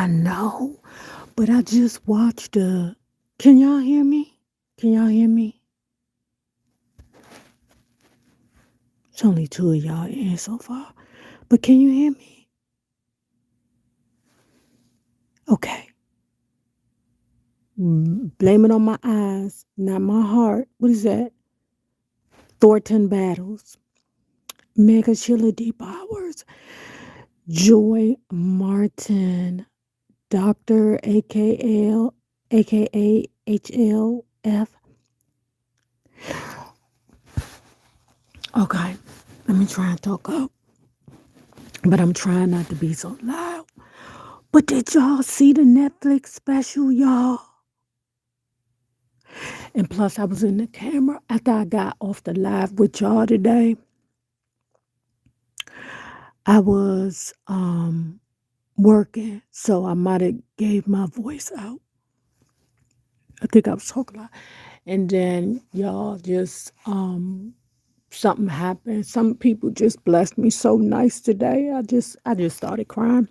I know, but I just watched the. Can y'all hear me? Can y'all hear me? It's only two of y'all in so far, but can you hear me? Okay. Blame it on my eyes, not my heart. What is that? Thornton Battles, Mega Sheila D. Powers, Joy Martin, Doctor AKL, aka HLF. Okay, let me try and talk up, but I'm trying not to be so loud. But did y'all see the Netflix special, y'all? And plus, I was in the camera after I got off the live with y'all today. I was working, so I might have gave my voice out. I think I was talking a lot, and then y'all just something happened. Some people just blessed me so nice today. I just started crying.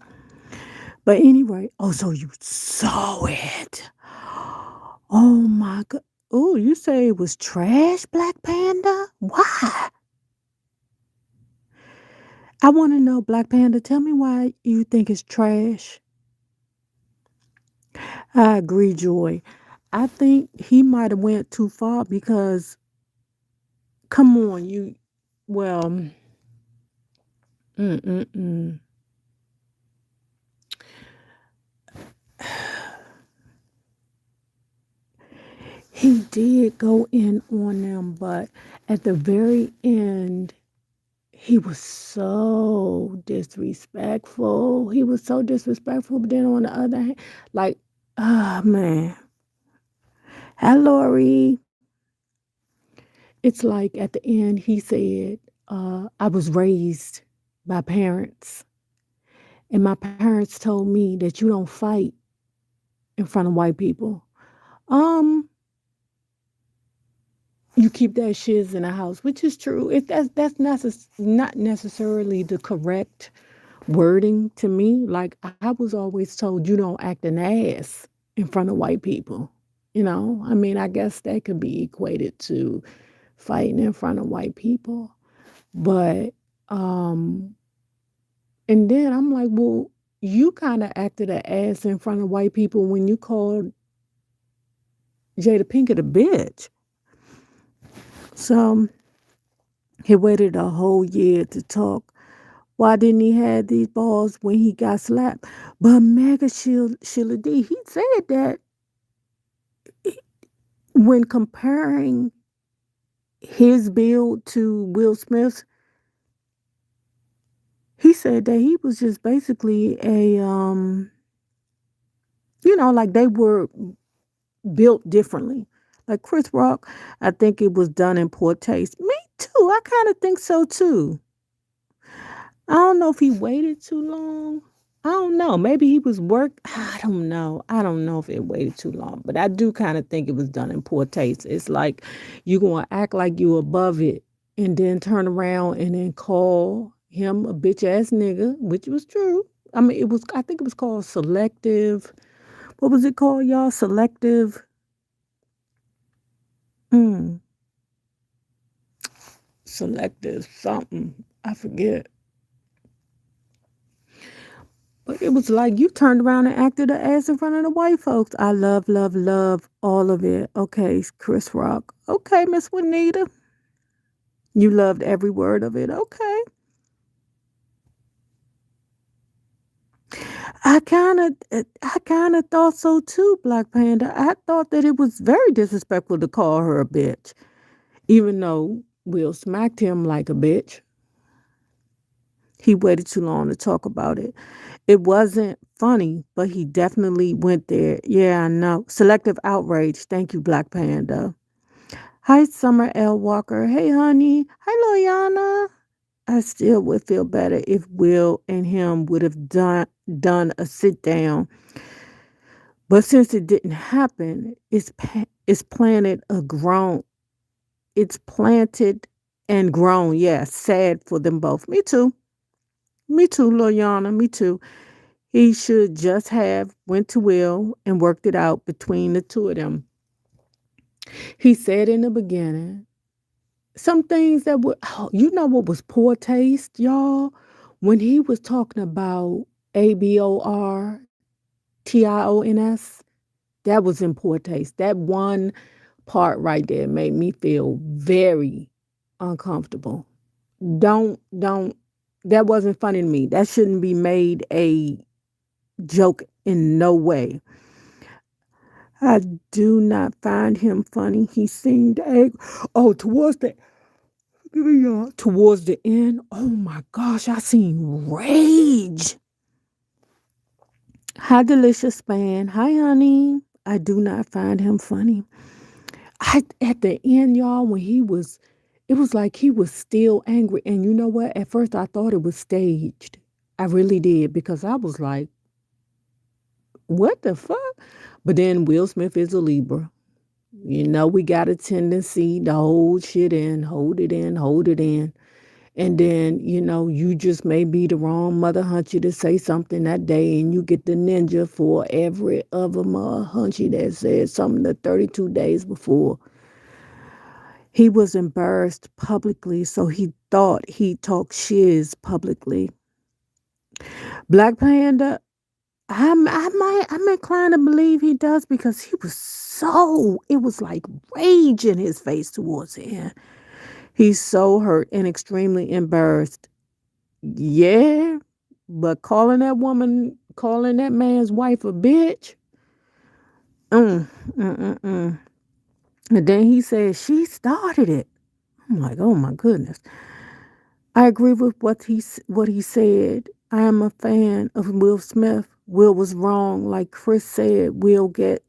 But anyway, oh, so you saw it. Oh my God. Oh, you say it was trash, Black Panda? Why? I want to know, Black Panda, tell me why you think it's trash. I agree, Joy. I think he might have went too far because, come on, well, mm-mm-mm. He did go in on them, but at the very end, he was so disrespectful. He was so disrespectful. But then on the other hand, like, ah, man. Hi, Lori. It's like at the end, he said, I was raised by parents, and my parents told me that you don't fight in front of white people. Um, you keep that shiz in the house, which is true. Not necessarily the correct wording to me. Like I was always told, you don't act an ass in front of white people. I mean, I guess that could be equated to fighting in front of white people. But and then I'm like, well, you kind of acted an ass in front of white people when you called Jada Pinkett a bitch. So he waited a whole year to talk. Why didn't he have these balls when he got slapped? But Mega Sheila D, he said that when comparing his build to Will Smith's, he said that he was just basically like they were built differently. Like Chris Rock, I think it was done in poor taste. Me too. I kind of think so too. I don't know if he waited too long. I don't know. Maybe he was work. I don't know. I don't know if it waited too long, but I do kind of think it was done in poor taste. It's like you gonna act like you above it, and then turn around and then call him a bitch ass nigga, which was true. I mean, it was. I think it was called selective. What was it called, y'all? Selective. Mm, selective something. I forget. But it was like you turned around and acted an ass in front of the white folks. I love, love, love all of it. Okay, Chris Rock. Okay, Miss Juanita. You loved every word of it. Okay. I kind of thought so too, Black Panda. I thought that it was very disrespectful to call her a bitch, even though Will smacked him like a bitch. He waited too long to talk about it. It wasn't funny, but he definitely went there. Yeah, I know. Selective outrage. Thank you, Black Panda. Hi, Summer L. Walker. Hey, honey. Hi, Loyana. I still would feel better if Will and him would have done a sit down. But since it didn't happen, it's planted a grown. It's planted and grown. Yeah, sad for them both. Me too. Me too, Loyana. Me too. He should just have went to Will and worked it out between the two of them. He said in the beginning some things that were, oh, you know what was poor taste, y'all? When he was talking about ABORTIONS, that was in poor taste. That one part right there made me feel very uncomfortable. Don't, that wasn't funny to me. That shouldn't be made a joke in no way. I do not find him funny. He seemed angry. Oh, towards the end. Oh my gosh, I seen rage. Hi, delicious fan. Hi, honey. I do not find him funny. I at the end, y'all, when it was like he was still angry. And you know what? At first, I thought it was staged. I really did because I was like, what the fuck? But then Will Smith is a Libra. You know, we got a tendency to hold shit in, hold it in, hold it in. And then, you just may be the wrong mother hunchy to say something that day, and you get the ninja for every other mother hunchy that said something the 32 days before. He was embarrassed publicly, so he thought he talked shiz publicly. Black Panda, I'm inclined to believe he does because it was like rage in his face towards the end. He's so hurt and extremely embarrassed. Yeah, but calling that man's wife a bitch. Mm, mm, mm, mm. And then he said she started it. I'm like, oh my goodness. I agree with what he said. I am a fan of Will Smith. Will was wrong, like Chris said. Will get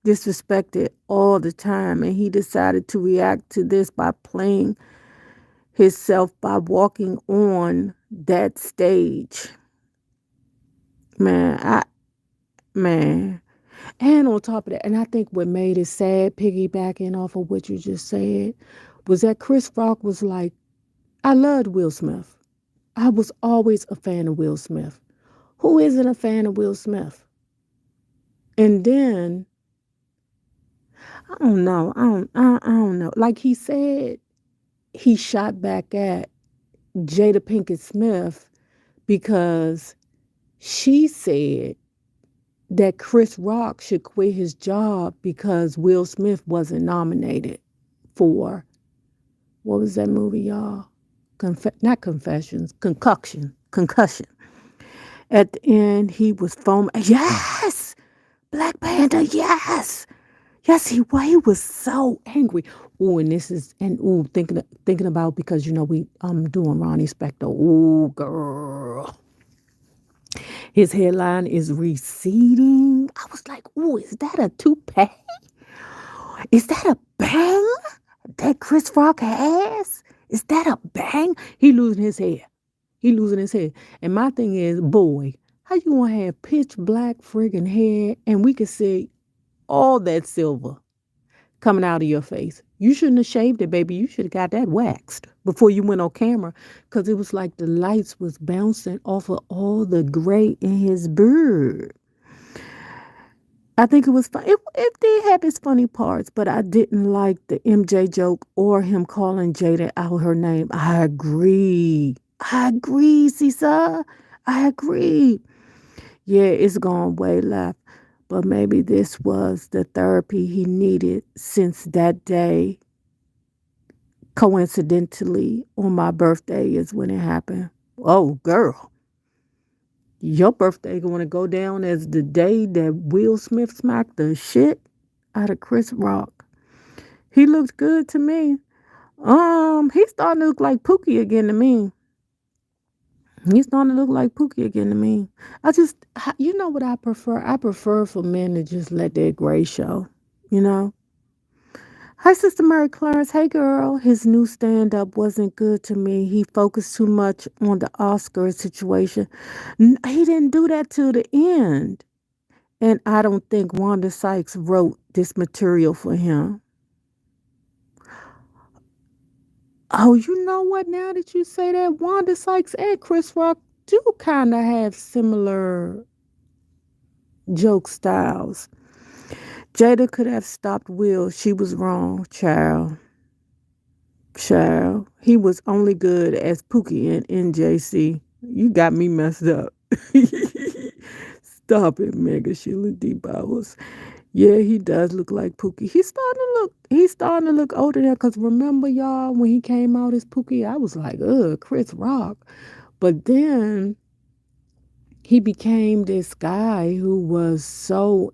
disrespected all the time, and he decided to react to this by playing himself by walking on that stage. Man, man. And on top of that, and I think what made it sad, piggybacking off of what you just said, was that Chris Rock was like, I loved Will Smith. I was always a fan of Will Smith. Who isn't a fan of Will Smith? And then, I don't know. I don't know. Like he said, he shot back at Jada Pinkett Smith because she said that Chris Rock should quit his job because Will Smith wasn't nominated for, what was that movie, y'all? Not Confessions, Concussion. At the end, he was foaming. Yes, Black Panther. Yes, yes, he was so angry. Oh, and this is thinking about, because we doing Ronnie Spector. Oh, girl, his hairline is receding. I was like, oh, is that a toupee? Is that a bang that Chris Rock has? Is that a bang? He losing his hair. He losing his hair. And my thing is, boy, how you gonna have pitch black friggin' hair and we can see all that silver coming out of your face? You shouldn't have shaved it, baby. You should have got that waxed before you went on camera, because it was like the lights was bouncing off of all the gray in his beard. I think it was fun. It did have its funny parts, but I didn't like the MJ joke or him calling Jada out her name. I agree. I agree, Cesar. I agree. Yeah, it's gone way left. But maybe this was the therapy he needed, since that day, coincidentally, on my birthday is when it happened. Oh, girl. Your birthday going to go down as the day that Will Smith smacked the shit out of Chris Rock. He looked good to me. He's starting to look like Pookie again to me. He's starting to look like Pookie again to me. You know what I prefer? I prefer for men to just let their gray show, you know? Hi, Sister Mary Clarence. Hey, girl. His new stand up wasn't good to me. He focused too much on the Oscar situation. He didn't do that till the end. And I don't think Wanda Sykes wrote this material for him. Oh, you know what? Now that you say that, Wanda Sykes and Chris Rock do kind of have similar. Joke styles. Jada could have stopped Will. She was wrong, child. Child. He was only good as Pookie in NJC. You got me messed up. Stop it, Mega Sheila D. Bowers. Yeah, he does look like Pookie. He's starting to look older now. Cause remember y'all when he came out as Pookie, I was like, ugh, Chris Rock. But then he became this guy who was so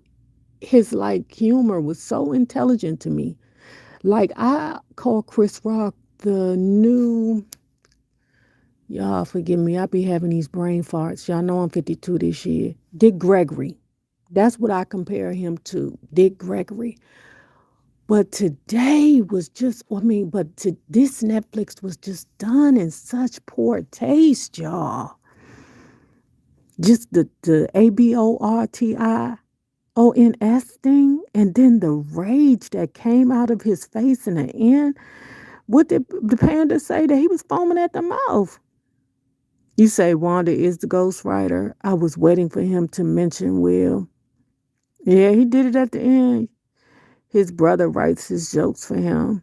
his like humor was so intelligent to me. Like I call Chris Rock the new y'all forgive me, I be having these brain farts. Y'all know I'm 52 this year. Dick Gregory. That's what I compare him to. Dick Gregory. But today was just, I mean, this Netflix was just done in such poor taste, y'all. Just the ABORTIONS thing, and then the rage that came out of his face in the end. What did the panda say that he was foaming at the mouth? You say Wanda is the ghostwriter. I was waiting for him to mention Will. Yeah, he did it at the end. His brother writes his jokes for him.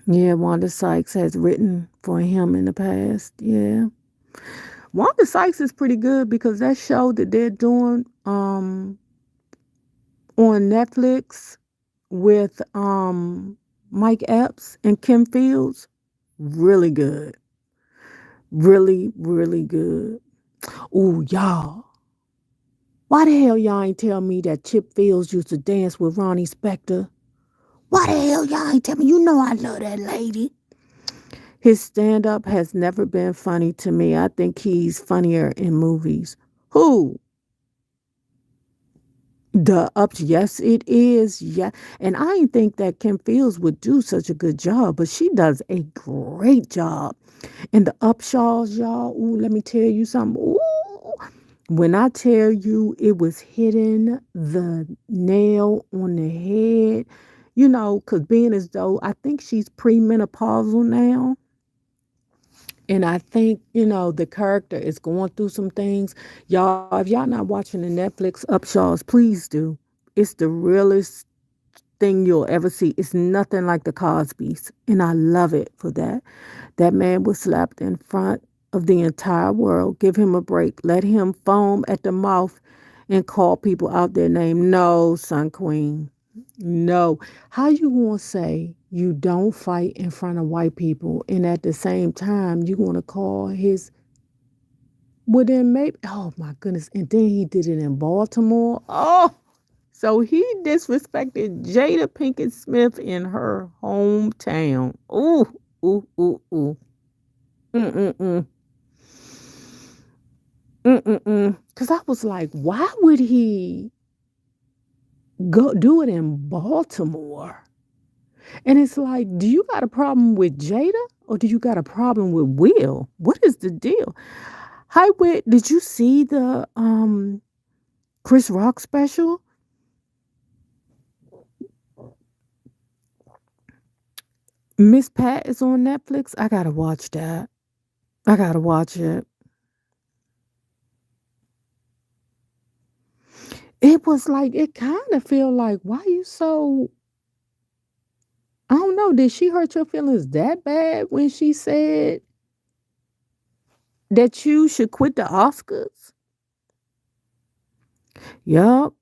Yeah, Wanda Sykes has written for him in the past. Yeah. Wanda Sykes is pretty good because that show that they're doing on Netflix with Mike Epps and Kim Fields, really good. Really, really good. Ooh, y'all. Why the hell y'all ain't tell me that Chip Fields used to dance with Ronnie Spector? Why the hell y'all ain't tell me? You know I love that lady. His stand up has never been funny to me. I think he's funnier in movies. Who? The ups, yes, it is. Yeah. And I didn't think that Kim Fields would do such a good job, but she does a great job. And the Upshaws, y'all, ooh, let me tell you something. Ooh, when I tell you it was hitting the nail on the head, because being as though I think she's premenopausal now. And I think, the character is going through some things. Y'all, if y'all not watching the Netflix Upshaws, please do. It's the realest thing you'll ever see. It's nothing like the Cosbys. And I love it for that. That man was slapped in front of the entire world. Give him a break. Let him foam at the mouth and call people out their name. No, Sun Queen. No. How you gonna say you don't fight in front of white people and at the same time you gonna call his well then maybe oh my goodness. And then he did it in Baltimore. Oh, so he disrespected Jada Pinkett Smith in her hometown. Ooh, ooh, ooh, ooh. Mm-mm-mm. Mm-mm-mm. Cause I was like, why would he go do it in Baltimore? And it's like, do you got a problem with Jada or do you got a problem with Will? What is the deal? Hi, Wit, did you see the Chris Rock special? Miss Pat is on Netflix. I gotta watch that. I gotta watch it. It was like it kind of feel like why you so I don't know. Did she hurt your feelings that bad when she said that you should quit the Oscars? Yup.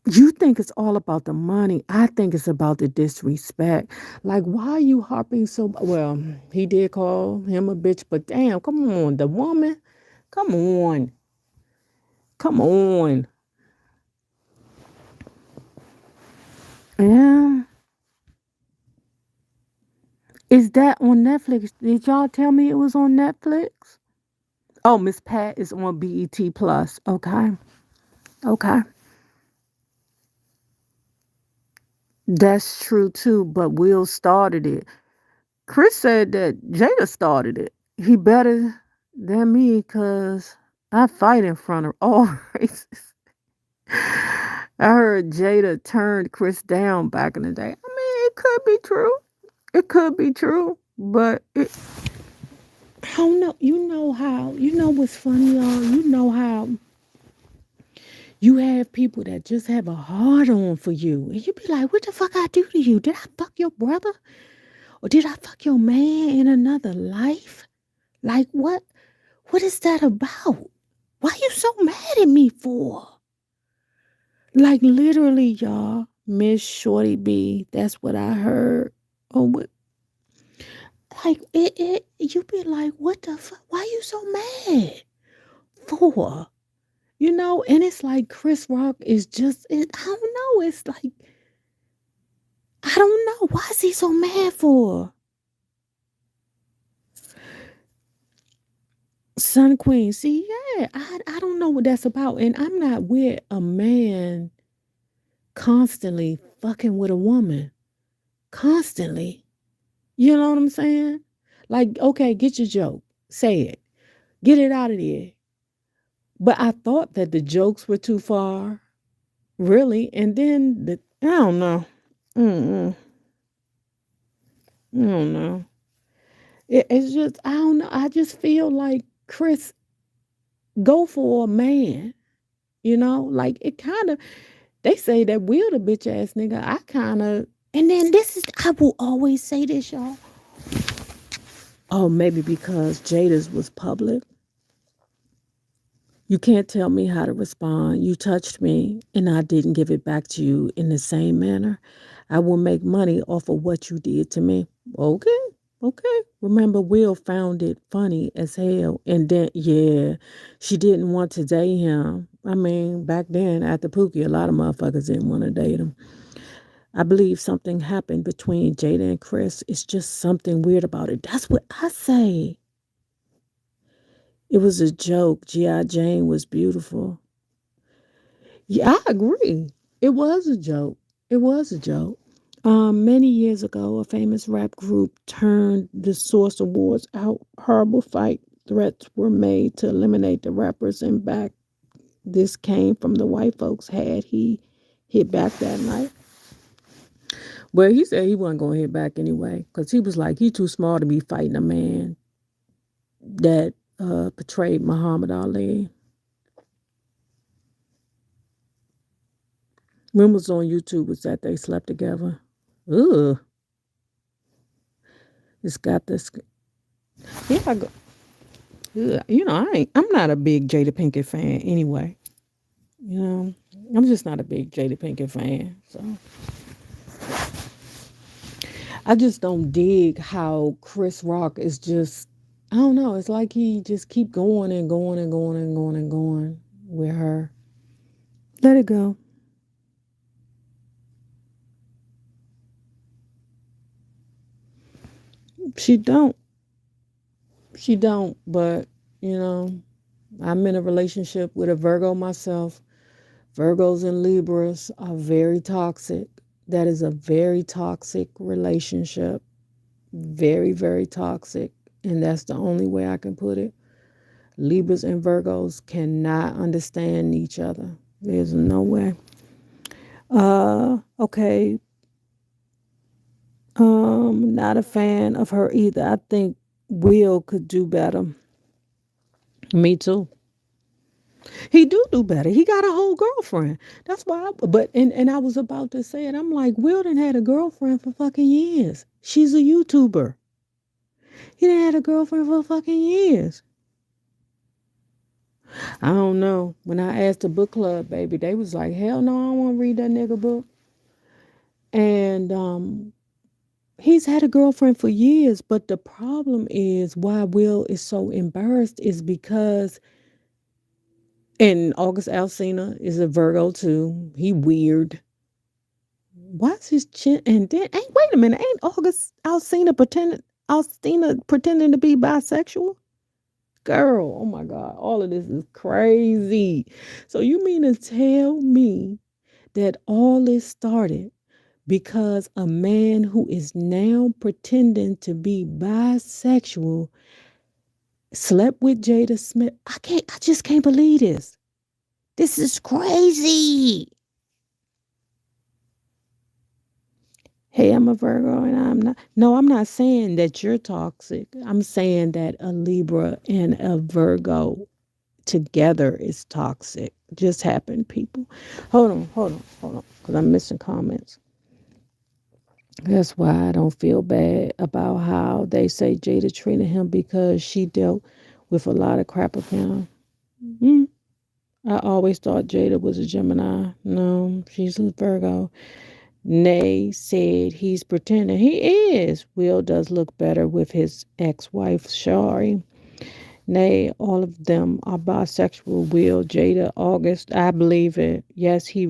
You think it's all about the money. I think it's about the disrespect. Like, why are you harping so? Well, he did call him a bitch, but damn, come on, the woman, come on, come on. Yeah, is that on Netflix? Did y'all tell me it was on Netflix? Oh, Miss Pat is on BET Plus. Okay, okay, that's true too. But Will started it. Chris said that Jada started it. He better than me because I fight in front of all races. I heard Jada turned Chris down back in the day. I mean, it could be true. It could be true. But I don't know. You know how. You know what's funny, y'all? You know how You have people that just have a hard on for you. And you be like, what the fuck I do to you? Did I fuck your brother? Or did I fuck your man in another life? Like what? What is that about? Why you so mad at me for? Like literally, y'all, Miss Shorty B. That's what I heard. Oh, what? Like you be like, what the fuck? Why you so mad for? You know, and it's like Chris Rock is just. I don't know. It's like I don't know. Why is he so mad for? Son Queen. See, yeah, I don't know what that's about, and I'm not with a man constantly fucking with a woman constantly. You know what I'm saying? Like, okay, get your joke. Say it. Get it out of there. But I thought that the jokes were too far, really. And then I don't know. Mm-mm. I don't know. It's just I don't know. I just feel like Chris go for a man. You know, like it kind of. They say that Will the bitch ass nigga. I kind of. And then this is. I will always say this, y'all. Oh, maybe because Jada's was public. You can't tell me how to respond. You touched me and I didn't give it back to you in the same manner. I will make money off of what you did to me. Okay. Okay. Remember, Will found it funny as hell. And then, yeah, she didn't want to date him. I mean, back then, after Pookie, a lot of motherfuckers didn't want to date him. I believe something happened between Jada and Chris. It's just something weird about it. That's what I say. It was a joke. G.I. Jane was beautiful. Yeah, I agree. It was a joke. It was a joke. Many years ago, a famous rap group turned the Source Awards out. Horrible fight threats were made to eliminate the rappers and back. This came from the white folks. Had he hit back that night? Well, he said he wasn't going to hit back anyway because he was like, he too small to be fighting a man that portrayed Muhammad Ali. When was on YouTube was that they slept together. Ugh. It's got this. Yeah, I go. Ugh. You know, I'm not a big Jada Pinkett fan anyway. You know, I'm just not a big Jada Pinkett fan. So I just don't dig how Chris Rock is just. I don't know. It's like he just keep going and going and going and going and going with her. Let it go. She don't. She don't. But you know, I'm in a relationship with a Virgo myself. Virgos and Libras are very toxic. That is a very toxic relationship. Very, very toxic. And that's the only way I can put it. Libras and Virgos cannot understand each other. There's no way. Okay. Not a fan of her either. I think Will could do better. Me too. He do better. He got a whole girlfriend. That's why. And I was about to say it. I'm like, Will done had a girlfriend for fucking years. She's a YouTuber. He done had a girlfriend for fucking years. I don't know. When I asked the book club, baby, they was like, hell no, I don't want to read that nigga book. And he's had a girlfriend for years. But the problem is why Will is so embarrassed is because and August Alsina is a Virgo too. He weird. Why is his chin? And then, ain't wait a minute, ain't August Alsina pretending to be bisexual? Girl, oh my God, all of this is crazy. So you mean to tell me that all this started because a man who is now pretending to be bisexual slept with Jada Smith? I just can't believe this. This is crazy. Hey, I'm a Virgo and I'm not. No, I'm not saying that you're toxic. I'm saying that a Libra and a Virgo together is toxic. Just happened, people. Hold on, because I'm missing comments. That's why I don't feel bad about how they say Jada treated him because she dealt with a lot of crap of him. Mm, I always thought Jada was a Gemini. No, she's a Virgo. Nay said he's pretending. He is. Will does look better with his ex-wife, Shari. Nay, all of them are bisexual. Will, Jada, August, I believe it. Yes, he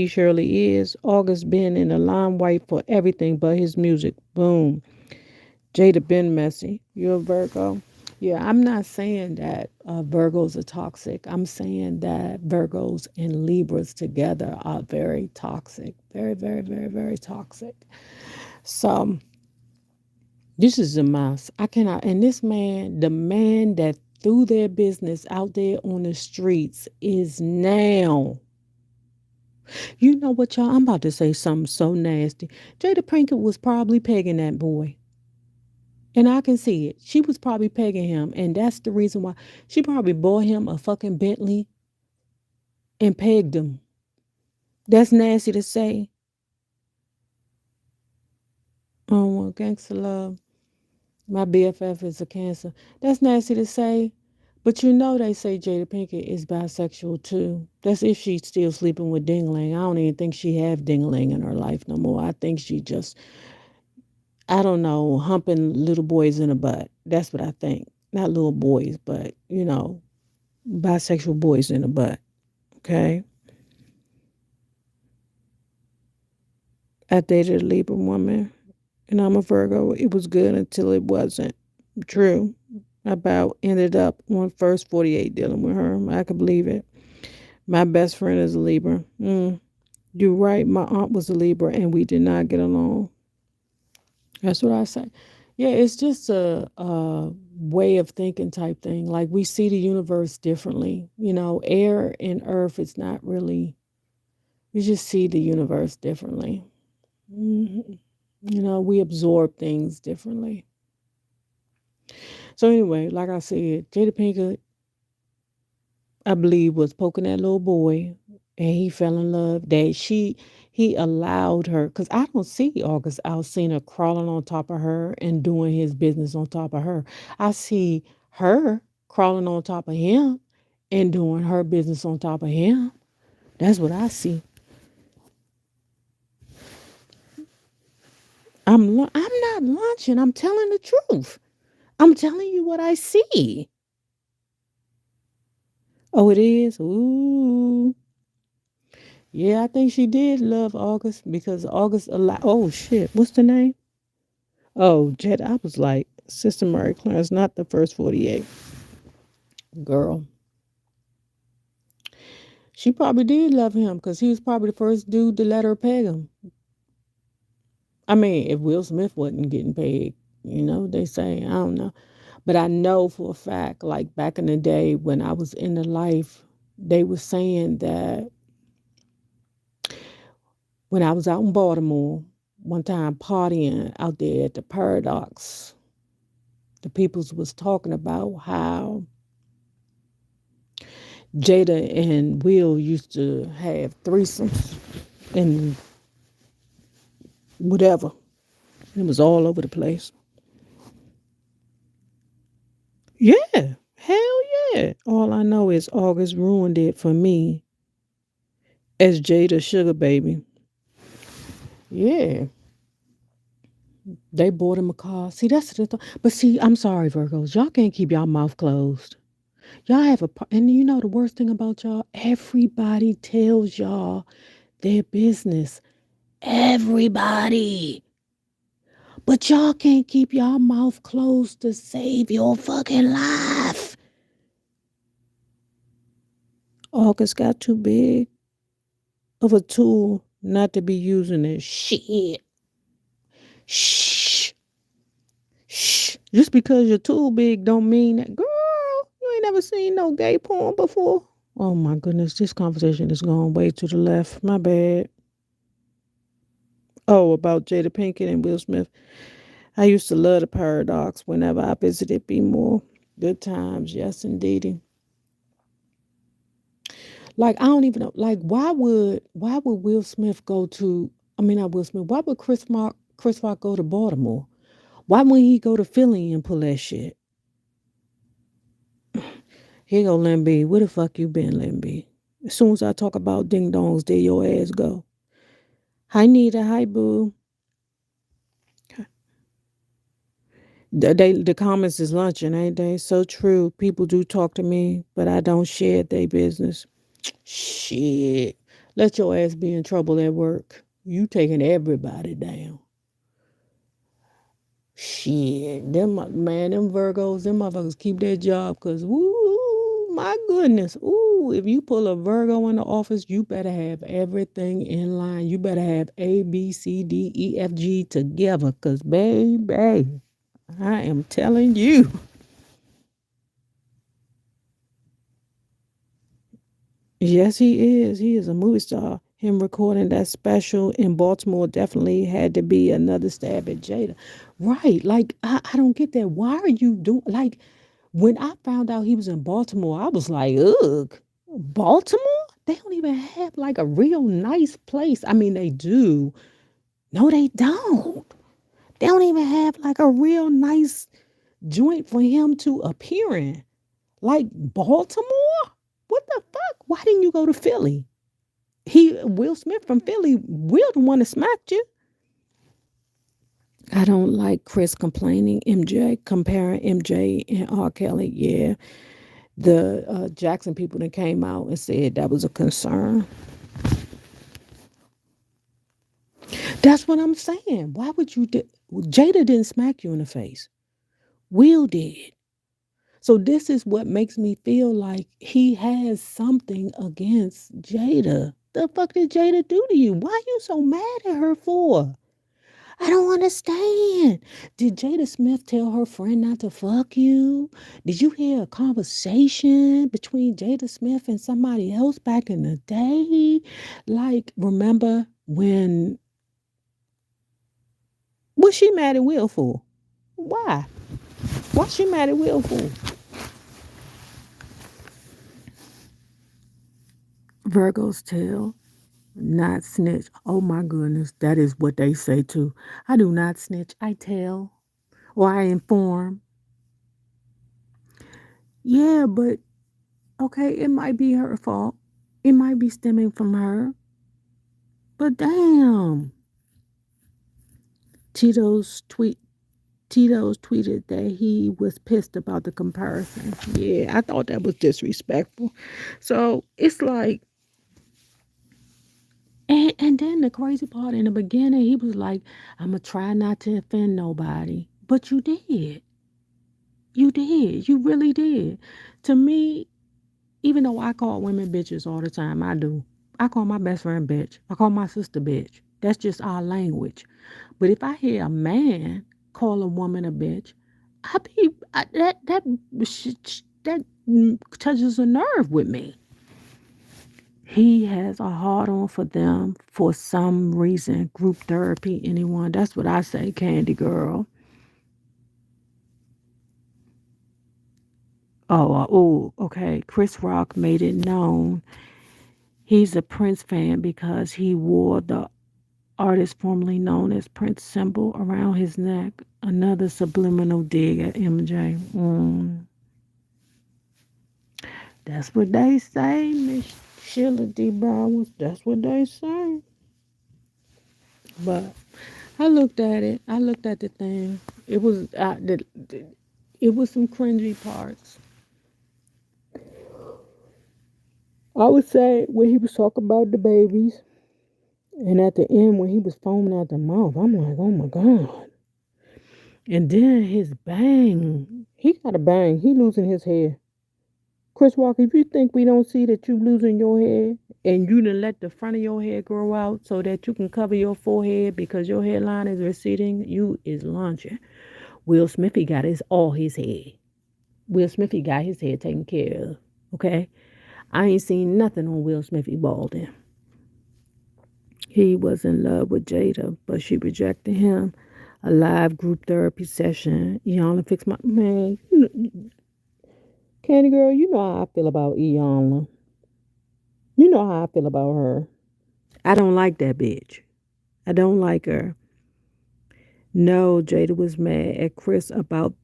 surely is. August been in the limelight for everything but his music. Boom. Jada been messy. You're a Virgo. Yeah, I'm not saying that Virgos are toxic. I'm saying that Virgos and Libras together are very toxic. Very, very, very, very toxic. So this is a mess. I cannot. And this man, the man that threw their business out there on the streets, is now. You know what, y'all? I'm about to say something so nasty. Jada Pinkett was probably pegging that boy. And I can see it. She was probably pegging him. And that's the reason why she probably bought him a fucking Bentley and pegged him. That's nasty to say. Oh, well, gangster love. My BFF is a Cancer. That's nasty to say. But you know they say Jada Pinkett is bisexual too. That's if she's still sleeping with Dingling. I don't even think she have Dingling in her life no more. I think she just, I don't know, humping little boys in the butt. That's what I think. Not little boys, but, bisexual boys in the butt. Okay? I dated a Libra woman, and I'm a Virgo. It was good until it wasn't. True. About ended up on first 48 dealing with her. I could believe it. My best friend is a Libra. You're right. My aunt was a Libra, and we did not get along. That's what I say. Yeah, it's just a way of thinking type thing. Like we see the universe differently. Air and earth, it's not really, you just see the universe differently. hmm we absorb things differently. So, anyway, like I said, Jada Pinkett, I believe, was poking that little boy and he fell in love. He allowed her, because I don't see August Alsina crawling on top of her and doing his business on top of her. I see her crawling on top of him and doing her business on top of him. That's what I see. I'm not lunching. I'm telling the truth. I'm telling you what I see. Oh, it is? Ooh. Yeah, I think she did love August because August allowed. Oh, shit. What's the name? Oh, Jet. I was like, Sister Mary Clarence, not the first 48. Girl. She probably did love him because he was probably the first dude to let her peg him. I mean, if Will Smith wasn't getting paid, they say, I don't know. But I know for a fact, like back in the day when I was in the life, they were saying that when I was out in Baltimore, one time partying out there at the Paradox, the peoples was talking about how Jada and Will used to have threesomes and whatever. It was all over the place. Yeah, hell yeah. All I know is August ruined it for me as Jada's sugar baby. Yeah, they bought him a car. See, that's the but see, I'm sorry, Virgos. Y'all can't keep y'all mouth closed. Y'all have and you know the worst thing about y'all? Everybody tells y'all their business. Everybody. But y'all can't keep y'all mouth closed to save your fucking life. August got too big of a tool not to be using it. Shit. Shh. Shh. Just because your tool big don't mean that. Girl, you ain't never seen no gay porn before. Oh my goodness, this conversation is going way to the left. My bad. Oh, about Jada Pinkett and Will Smith. I used to love the Paradox whenever I visited B More. Good times, yes indeedy. Like I don't even know. Like why would Will Smith go to? I mean, not Will Smith. Why would Chris Rock go to Baltimore? Why wouldn't he go to Philly and pull that shit? Here go Lil B. Where the fuck you been, Lil B? As soon as I talk about ding dongs, there your ass go. Hi Nita, hi boo. The comments is lunching, ain't they? So true. People do talk to me, but I don't share their business. Shit. Let your ass be in trouble at work. You taking everybody down. Shit. Them Virgos, them motherfuckers keep their job because, woo, my goodness. Ooh, if you pull a Virgo in the office, you better have everything in line. You better have A, B, C, D, E, F, G together because, baby, I am telling you. Yes, he is. He is a movie star. Him recording that special in Baltimore definitely had to be another stab at Jada. Right. Like, I don't get that. Why are you doing, like, when I found out he was in Baltimore, I was like, ugh, Baltimore? They don't even have like a real nice place. I mean, they do. No, they don't. They don't even have like a real nice joint for him to appear in. Like Baltimore? What the fuck? Why didn't you go to Philly? Will Smith from Philly, Will the one that smacked you. I don't like Chris complaining. MJ comparing MJ and R. Kelly. Yeah, the Jackson people that came out and said that was a concern. That's what I'm saying. Why would you? Jada didn't smack you in the face. Will did. So this is what makes me feel like he has something against Jada. The fuck did Jada do to you? Why are you so mad at her for? I don't understand. Did Jada Smith tell her friend not to fuck you? Did you hear a conversation between Jada Smith and somebody else back in the day? Like, remember when, was she mad at Will for? Why? Why she mad at Will for? Virgo's tell, not snitch. Oh my goodness, that is what they say too. I do not snitch, I tell or I inform. Yeah, but okay, it might be her fault. It might be stemming from her. But damn. Tito's tweet Tito's tweeted that he was pissed about the comparison. Yeah, I thought that was disrespectful. So it's like, and then the crazy part in the beginning, he was like, I'ma try not to offend nobody. But you did. You did. You really did. To me, even though I call women bitches all the time, I do. I call my best friend bitch. I call my sister bitch. That's just our language. But if I hear a man call a woman a bitch, that touches a nerve with me. He has a hard on for them for some reason. Group therapy, anyone? That's what I say, Candy Girl. Okay. Chris Rock made it known he's a Prince fan because he wore the artist formerly known as Prince symbol around his neck. Another subliminal dig at MJ. That's what they say, Miss Sheila D. Bowers. That's what they say. But I looked at it. I looked at the thing. It was it was some cringy parts. I would say when he was talking about the babies, and at the end when he was foaming out the mouth, I'm like, oh my god. And then his bang, he got a bang. He losing his hair. Chris Walker, if you think we don't see that you losing your hair and you done let the front of your hair grow out so that you can cover your forehead because your hairline is receding, you is launching. Will Smithy got his all his hair. Will Smithy got his hair taken care of. Okay? I ain't seen nothing on Will Smithy balding. He was in love with Jada, but she rejected him. A live group therapy session. Y'all fix my man. Candy girl, you know how I feel about Iyanla. You know how I feel about her. I don't like that bitch. I don't like her. No, Jada was mad at Chris about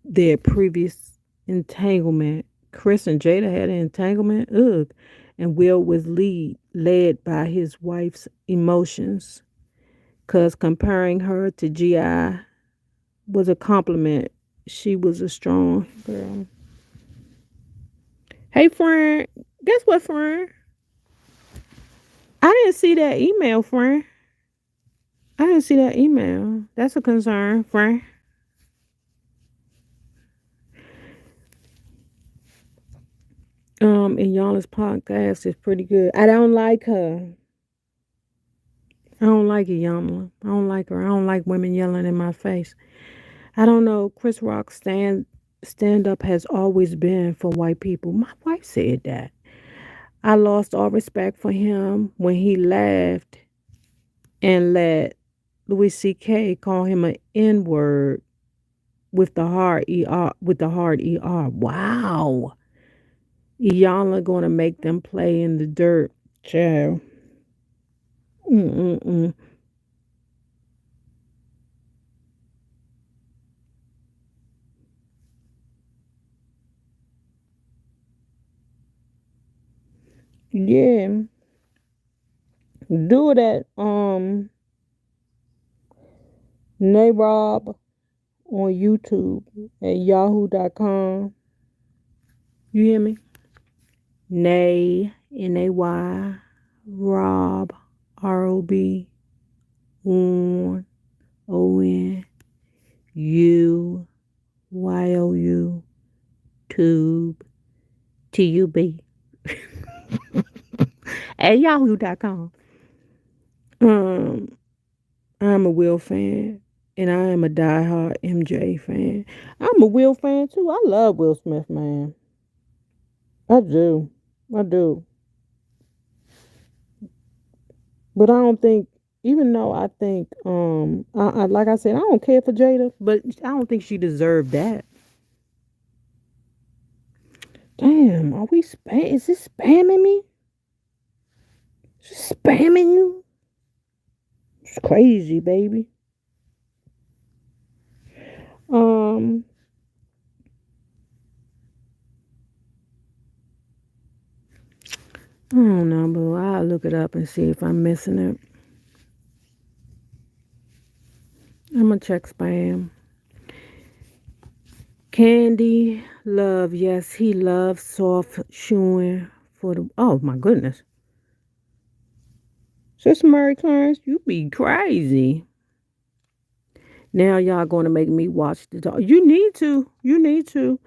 their previous entanglement. Chris and Jada had an entanglement. Ugh. And Will was led by his wife's emotions. Cause comparing her to G.I. was a compliment. She was a strong girl. Hey friend, guess what, friend? I didn't see that email, friend. I didn't see that email. That's a concern, friend. And Y'all's podcast is pretty good. I don't like her. I don't like it, Yamla. I don't like her. I don't like women yelling in my face. I don't know. Chris Rock stand up has always been for white people. My wife said that. I lost all respect for him when he laughed and let Louis C.K. call him an N word with the hard ER. Wow. Y'all are gonna make them play in the dirt. Child. Mm-mm-mm. Yeah. Do that. Narob on YouTube at yahoo.com. You hear me? Nay, Nay, Rob, ROB, on, ON, YOU, Tube, TUB, at yahoo.com. Um, I'm a Will fan, and I am a diehard MJ fan. I'm a Will fan too. I love Will Smith, man. I do. I do. But I don't think, even though I think, like I said, I don't care for Jada, but I don't think she deserved that. Damn, are we Is this spamming me? Is this spamming you? It's crazy, baby. Um, I don't know, but I'll look it up and see if I'm missing it. I'm gonna check spam. Candy love, yes, he loves soft shoeing for the. Oh my goodness, Sister Mary Clarence, you be crazy. Now y'all going to make me watch the dog. You need to. You need to.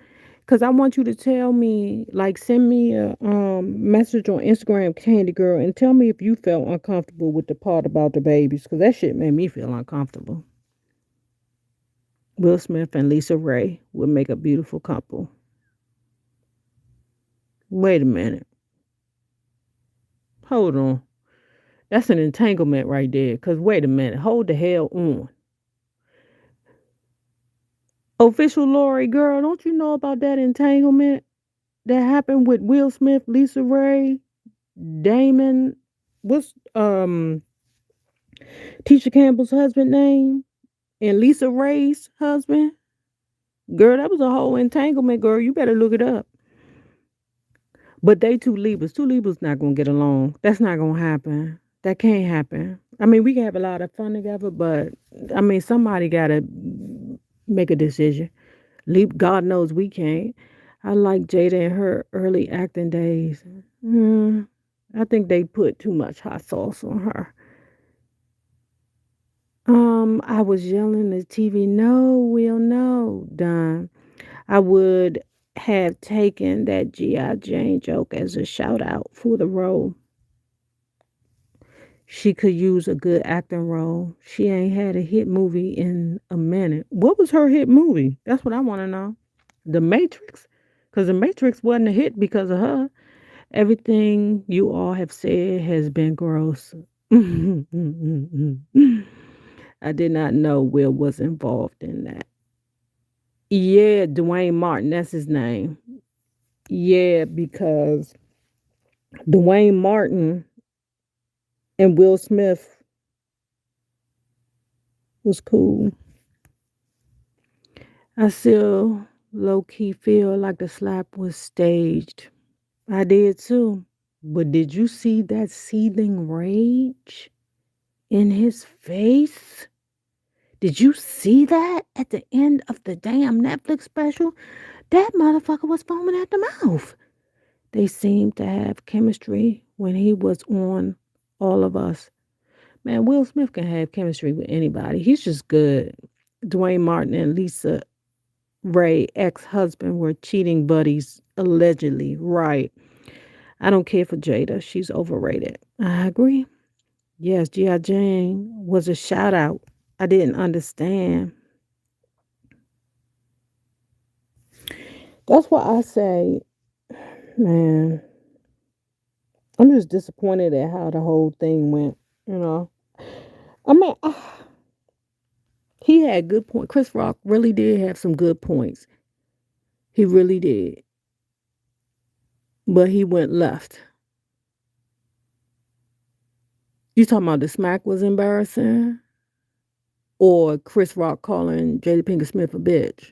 Cause I want you to tell me, like, send me a message on Instagram, Candy Girl, and tell me if you felt uncomfortable with the part about the babies, cause that shit made me feel uncomfortable. Will Smith and Lisa Ray would make a beautiful couple. Wait a minute, hold on. That's an entanglement right there. Cause wait a minute, hold the hell on. Official Lori girl, don't you know about that entanglement that happened with Will Smith, Lisa Ray, Damon? What's Tisha Campbell's husband name? And Lisa Ray's husband? Girl, that was a whole entanglement, girl. You better look it up. But they two Libras. Two Libras not gonna get along. That's not gonna happen. That can't happen. I mean, we can have a lot of fun together, but I mean, somebody gotta make a decision. God knows we can't. I like Jada in her early acting days. Mm, I think they put too much hot sauce on her. I was yelling at TV. No, Will, no, Don. I would have taken that G.I. Jane joke as a shout out for the role. She could use a good acting role. She ain't had a hit movie in a minute. What was her hit movie? That's what I want to know. The Matrix? Because The Matrix wasn't a hit because of her. Everything you all have said has been gross. I did not know Will was involved in that. Yeah, Dwayne Martin, that's his name. Yeah, because Dwayne Martin and Will Smith was cool. I still low key feel like the slap was staged. I did too. But did you see that seething rage in his face? Did you see that at the end of the damn Netflix special? That motherfucker was foaming at the mouth. They seemed to have chemistry when he was on All of Us. Man, Will Smith can have chemistry with anybody. He's just good. Dwayne Martin and Lisa Ray, ex husband, were cheating buddies, allegedly. Right. I don't care for Jada. She's overrated. I agree. Yes, G.I. Jane was a shout out. I didn't understand. That's why I say, man, I'm just disappointed at how the whole thing went. You know, I mean, he had good points. Chris Rock really did have some good points. He really did. But he went left. You talking about the smack was embarrassing? Or Chris Rock calling Jada Pinkett Smith a bitch?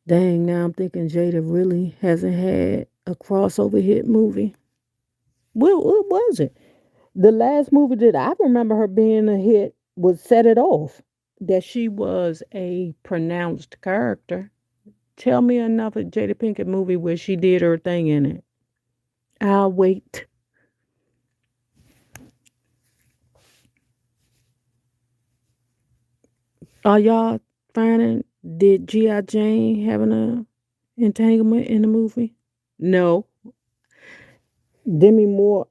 Dang, now I'm thinking Jada really hasn't had a crossover hit movie. Well, what was it? The last movie that I remember her being a hit was Set It Off. That she was a pronounced character. Tell me another Jada Pinkett movie where she did her thing in it. I'll wait. Are y'all finding did G.I. Jane having a entanglement in the movie? No. Demi Moore.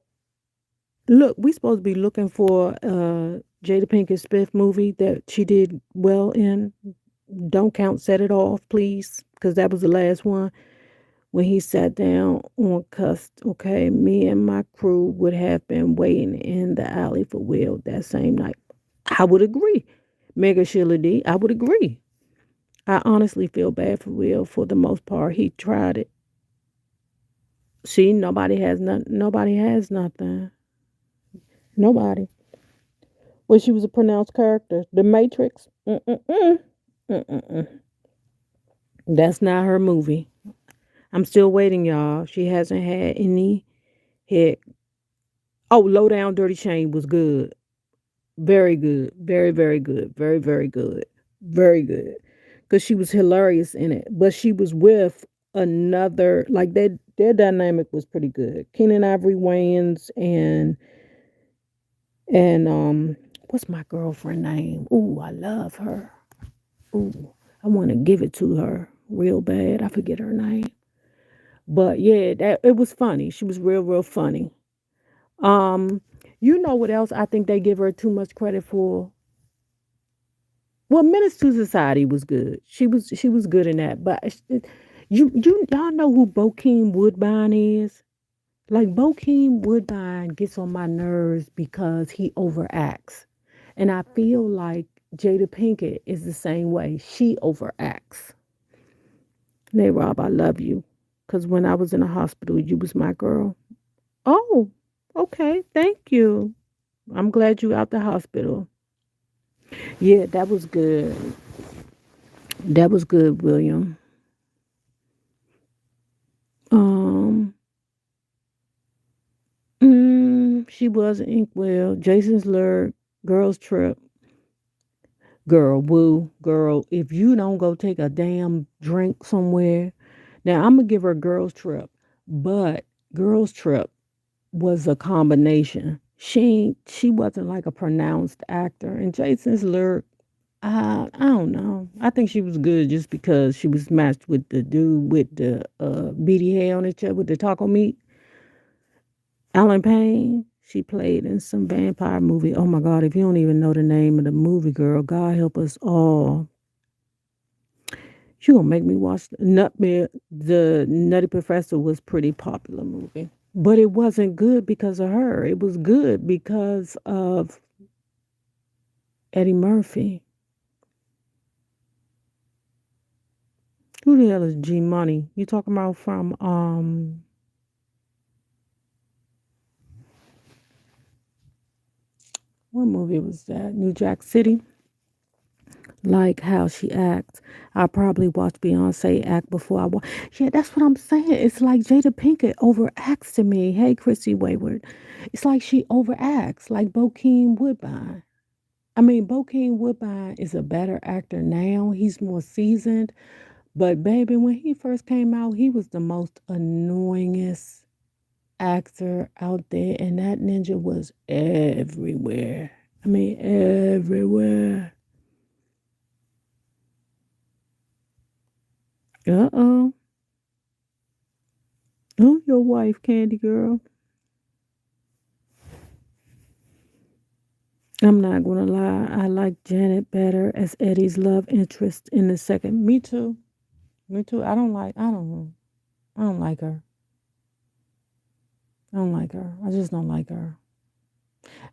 Look, we supposed to be looking for Jada Pinkett Smith movie that she did well in. Don't count Set It Off, please, because that was the last one. When he sat down on Cust, okay, me and my crew would have been waiting in the alley for Will that same night. I would agree. Mega Sheila D, I would agree. I honestly feel bad for Will for the most part. He tried it. See, nobody has nothing. Nobody has nothing. Nobody. Well, she was a pronounced character. The Matrix. Mm-mm-mm. Mm-mm-mm. That's not her movie. I'm still waiting, y'all. She hasn't had any hit. Oh, Low Down Dirty Shame was good. Very good. Very, very good. Very, very good. Very good. Because she was hilarious in it. But she was with another, like their dynamic was pretty good. Keenen Ivory Wayans and what's my girlfriend name? Ooh, I love her. Ooh, I want to give it to her real bad. I forget her name. But yeah, that it was funny. She was real, real funny. Um, you know what else I think they give her too much credit for? Well, Menace to Society was good. She was good in that. But y'all know who Bokeem Woodbine is? Like Bokeem Woodbine gets on my nerves because he overacts. And I feel like Jada Pinkett is the same way. She overacts. Nay Rob, I love you. Cause when I was in the hospital, you was my girl. Oh, okay. Thank you. I'm glad you out the hospital. Yeah, that was good. That was good, William. Um, she was an Inkwell. Jason's Lurk, Girls Trip. Girl, woo, girl. If you don't go take a damn drink somewhere, now I'm gonna give her Girls Trip, but Girls Trip was a combination. She wasn't like a pronounced actor, and Jason's Lurk. I don't know. I think she was good just because she was matched with the dude with the beady hair on his chest with the taco meat. Alan Payne. She played in some vampire movie. Oh my God! If you don't even know the name of the movie, girl, God help us all. You gonna make me watch Nutmeg? The Nutty Professor was pretty popular movie, but it wasn't good because of her. It was good because of Eddie Murphy. Who the hell is G Money? You talking about from What movie was that? New Jack City. Like how she acts. I probably watched Beyonce act before I watch. Yeah, that's what I'm saying. It's like Jada Pinkett overacts to me. Hey, Chrissy Wayward. It's like she overacts, like Bokeem Woodbine. I mean, Bokeem Woodbine is a better actor now. He's more seasoned. But baby, when he first came out, he was the most annoyingest actor out there, and that ninja was everywhere. I mean, everywhere. Uh-oh. Who's your wife, Candy Girl? I'm not gonna lie. I like Janet better as Eddie's love interest in the second. Me too. Me too. I don't like her. I don't like her. I just don't like her.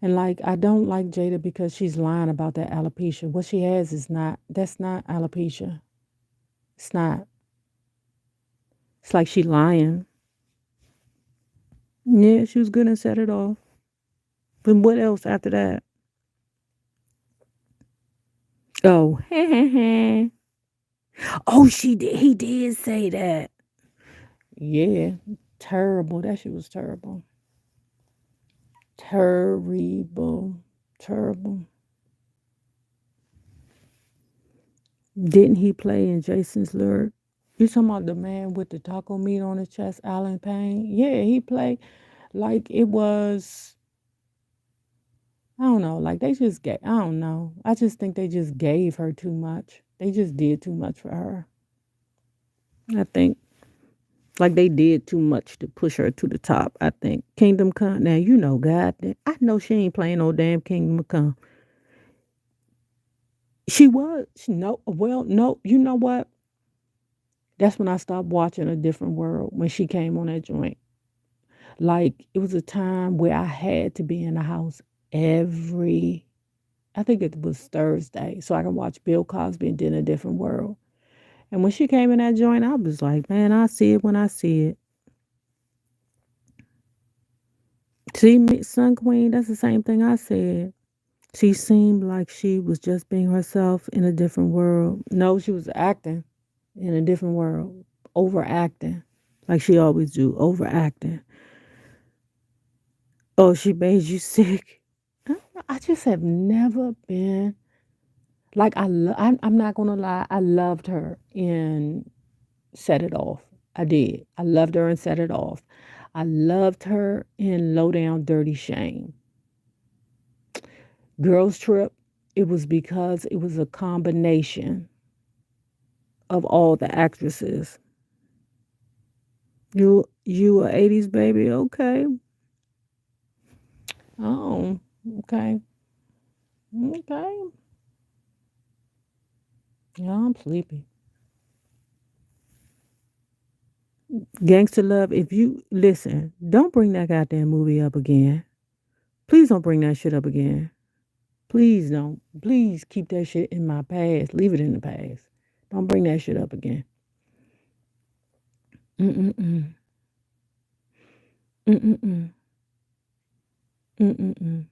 And like I don't like Jada because she's lying about that alopecia. What she has is not that's not alopecia. It's not. It's like she lying. Yeah, she was good and set it off. But what else after that? Oh, oh, she did. He did say that. Yeah, terrible. That shit was terrible. Terrible. Terrible. Didn't he play in Jason's Lure? You talking about the man with the taco meat on his chest, Alan Payne? Yeah, he played like it was. I don't know. Like they just gave. I don't know. I just think they just gave her too much. They just did too much for her. I think like they did too much to push her to the top. I think Kingdom Come. Now you know God. I know she ain't playing no damn Kingdom Come. She was. No. Well, no. You know what? That's when I stopped watching A Different World when she came on that joint. Like it was a time where I had to be in the house every. I think it was Thursday, so I can watch Bill Cosby and then A Different World. And when she came in that joint, I was like, man, I see it when I see it. See, me, Sun Queen, that's the same thing I said. She seemed like she was just being herself in a different world. No, she was acting in a different world, overacting, like she always do, overacting. Oh, she made you sick. I just have never been like I'm not gonna lie. I loved her in Set It Off. I did. I loved her and Set It Off. I loved her in Low Down Dirty Shame. Girls Trip, it was because it was a combination of all the actresses. You a 80s baby, okay. Oh, okay. Okay. Yeah, I'm sleepy. Gangster Love, if you listen, don't bring that goddamn movie up again. Please don't bring that shit up again. Please don't. Please keep that shit in my past. Leave it in the past. Don't bring that shit up again. Mm-mm-mm. Mm-mm-mm. Mm-mm-mm.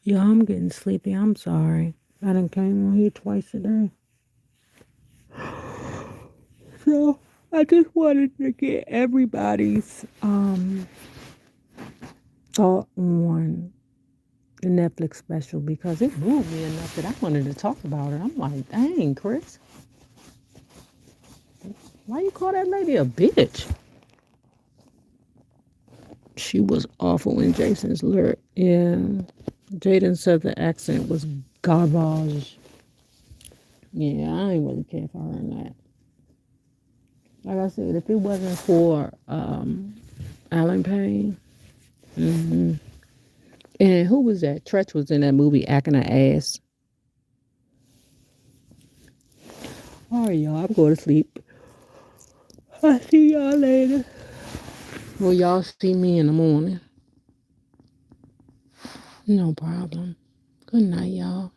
Yeah, I'm getting sleepy. I'm sorry. I done came on here twice today. So I just wanted to get everybody's thought on the Netflix special because it moved me enough that I wanted to talk about it. I'm like, dang, Chris, why you call that lady a bitch? She was awful in Jason's lyric. Yeah. Jaden said the accent was garbage. Yeah, I ain't really care for her in that. Like I said, if it wasn't for Alan Payne, and who was that? Tretch was in that movie acting her ass. All right, y'all, I'm going to sleep. I'll see y'all later. Well, y'all see me in the morning. No problem. Good night, y'all.